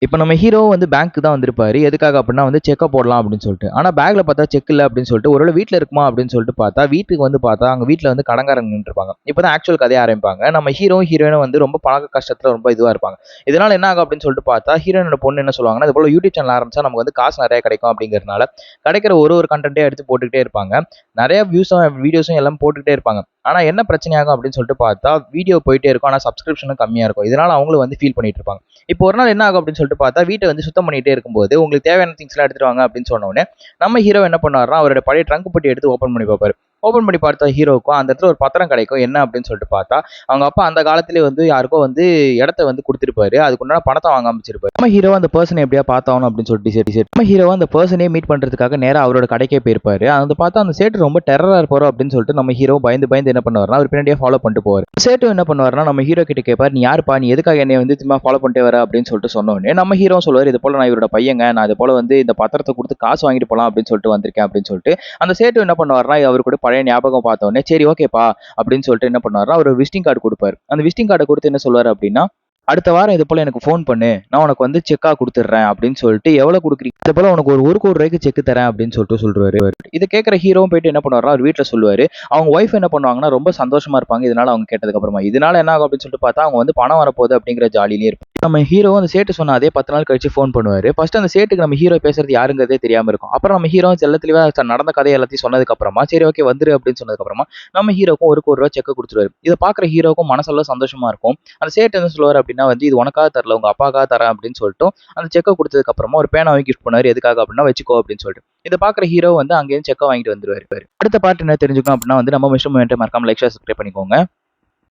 இப்போ நம்ம ஹீரோ வந்து பேங்க்கு தான் வந்திருப்பாரு. எதுக்காக அப்படின்னா வந்து செக்க போடலாம் அப்படின்னு சொல்லிட்டு. ஆனா பேக்ல பார்த்தா செக் இல்ல அப்படின்னு சொல்லிட்டு ஒருவேளை வீட்ல இருக்குமா அப்படின்னு சொல்லிட்டு பார்த்தா, வீட்டுக்கு வந்து பார்த்தா அங்க வீட்ல வந்து கடன்காரங்க நின்னுட்டுருப்பாங்க. இப்பதான் ஆக்சுவல் கதைய ஆரம்பிப்பாங்க. நம்ம ஹீரோ, ஹீரோயினும் வந்து ரொம்ப பண கஷ்டத்துல ரொம்ப இதுவா இருப்பாங்க. இதனால என்ன ஆகும் அப்படின்னு சொல்லிட்டு பார்த்தா, ஹீரோயினோட பொண்ணு என்ன சொல்லுவாங்கன்னா, இது போல யூடியூப் சேனல் ஆரம்பிச்சா நமக்கு வந்து காசு நெறைய கிடைக்கும் அப்படிங்கிறதுனால, கிடைக்கிற ஒரு கன்டென்ட்டே எடுத்து போட்டுக்கிட்டே இருப்பாங்க. நெறைய வியூஸும், வீடியோஸும் எல்லாம் போட்டுக்கிட்டே இருப்பாங்க. ஆனா என்ன பிரச்சனையாகும் அப்படின்னு சொல்லிட்டு பார்த்தா, வீடியோ போயிட்டே இருக்கும். ஆனா சப்ஸ்கிரிப்ஷனும் கம்மியா இருக்கும். இதனால அவங்களும் வந்து ஃபீல் பண்ணிட்டு இருப்பாங்க. இப்போ ஒரு நாள் என்ன ஆகும் அப்படின்னு சொல்லிட்டு பார்த்தா, வீட்ட வந்து சுத்தம் பண்ணிட்டே இருக்கும்போது, உங்களுக்கு தேவையான திங்ஸ்லாம் எடுத்துட்டு வாங்க அப்படின்னு சொன்ன உடனே, நம்ம ஹீரோ என்ன பண்ணுவாருன்னா, அவருடைய பழைய ட்ரங்க் பெட்டி எடுத்து ஓப்பன் பண்ணி பார்ப்பாரு. ஓப்பன் பண்ணி பார்த்தா ஹீரோவுக்கும் அந்த இடத்துல ஒரு பத்திரம் கிடைக்கும். என்ன அப்படின்னு சொல்லிட்டு பார்த்தா, அவங்க அப்பா அந்த காலத்திலேயே வந்து யாருக்கோ வந்து இடத்த வந்து குடுத்திருப்பாரு. அதுக்குண்டான பணத்த வாங்காம வச்சிருப்பாரு. நம்ம ஹீரோ அந்த பெர்சன எப்படியா பார்த்தாகணும் அப்படின்னு சொல்லிட்டு டிசைட் நம்ம ஹீரோ அந்த பெர்சனே மீட் பண்றதுக்காக நேரா அவரோட கடைக்கே போயிருப்பாரு. அத பார்த்தா அந்த சேட்டு ரொம்ப டெரரா இருப்பாரோ அப்படின்னு சொல்லிட்டு நம்ம ஹீரோ பயந்து என்ன பண்ணுவாருன்னா, அவர் பின்னாடியே ஃபாலோ பண்ணிட்டு போவாரு. சேட்டு என்ன பண்ணுவாருன்னா, நம்ம ஹீரோ கிட்ட கேட்பாரு, "நீ யாருப்பா? நீ எதுக்காக என்னைய வந்து சும்மா ஃபாலோ பண்ணிட்டே வர?" அப்படின்னு சொல்லிட்டு சொன்ன உடனே, நம்ம ஹீரோ சொல்லுவாரு, "இது போல நான் இவரோட பையங்க. நான் இது போல வந்து இந்த பத்திரத்த குடுத்து காசு வாங்கிட்டு போலாம் அப்படின்னு சொல்லிட்டு வந்திருக்கேன்" அப்படின்னு சொல்லிட்டு, அந்த சேட்டு என்ன பண்ணுவாருன்னா, அவரு கூட பழைய ஞாபகம் பார்த்த உடனே, "சரி ஓகேப்பா" அப்படின்னு சொல்லிட்டு என்ன பண்ணுவாருன்னா, ஒரு விசிட்டிங் கார்டு குடுப்பாரு. அந்த விசிட்டிங் கார்ட குடுத்து என்ன சொல்லுவாரு அப்படின்னா, "அடுத்த வாரம் இது போல எனக்கு ஃபோன் பண்ணு. நான் உனக்கு வந்து செக்கா குடுத்துடுறேன்" அப்படின்னு சொல்லிட்டு, "எவ்வளவு குடுக்குறீங்க? இது போல உனக்கு ஒரு 1,00,00,000 செக் தரேன்" அப்படின்னு சொல்லிட்டு சொல்றாரு. இத கேட்கிற ஹீரோவும் போயிட்டு என்ன பண்ணுவாருன்னா, அவர் வீட்ல சொல்லுவாரு. அவங்க ஒய்ஃப் என்ன பண்ணுவாங்கன்னா, ரொம்ப சந்தோஷமா இருப்பாங்க. இதனால அவங்க கேட்டதுக்கு அப்புறமா. இதனால என்ன ஆகும் அப்படின்னு சொல்லிட்டு பார்த்தா, அவங்க வந்து பணம் வரப்போகுது அப்படிங்கிற ஜாலியிலேயே இருப்பாங்க. நம்ம ஹீரோ அந்த சேட்டு சொன்ன அதே 10 நாள் கழிச்சு ஃபோன் பண்ணுவாரு. ஃபர்ஸ்ட் அந்த சேட்டுக்கு நம்ம ஹீரோ பேசுறது யாருங்கிறதே தெரியாம இருக்கும். அப்புறம் நம்ம ஹீரோ தெள்ள தெளிவா நடந்த கதை எல்லாத்தையும் சொன்னதுக்கு அப்புறமா, சரி ஓகே வந்துரு அப்படின்னு சொன்னதுக்கு அப்புறமா, நம்ம ஹீரோக்கும் ஒரு ₹1 செக் குடுத்துருவாரு. இத பார்க்குற ஹீரோவுக்கும் மனசெல்லாம் சந்தோஷமா இருக்கும். அந்த சேட்டு என்ன சொல்லுவாரு அப்படின்னா வந்து, "இது உனக்காக தரல, உங்க அப்பாக்காக தரேன்" அப்படின்னு சொல்லிட்டும், அந்த செக்க குடுத்ததுக்கு அப்புறமா ஒரு பேனாவையும் கிஃப்ட் பண்ணுவாரு. எதுக்காக அப்படின்னா, "வச்சுக்கோ" அப்படின்னு சொல்லிட்டு. இத பார்க்குற ஹீரோ வந்து அங்கேருந்து செக்க வாங்கிட்டு வந்துருவாரு. அடுத்த பார்ட் என்ன தெரிஞ்சுக்கணும் அப்படின்னா வந்து நம்ம மிஸ்டர் மொமெண்ட்ட மறக்காம லைக், ஷேர், சப்ஸ்கிரைப் பண்ணிக்கோங்க.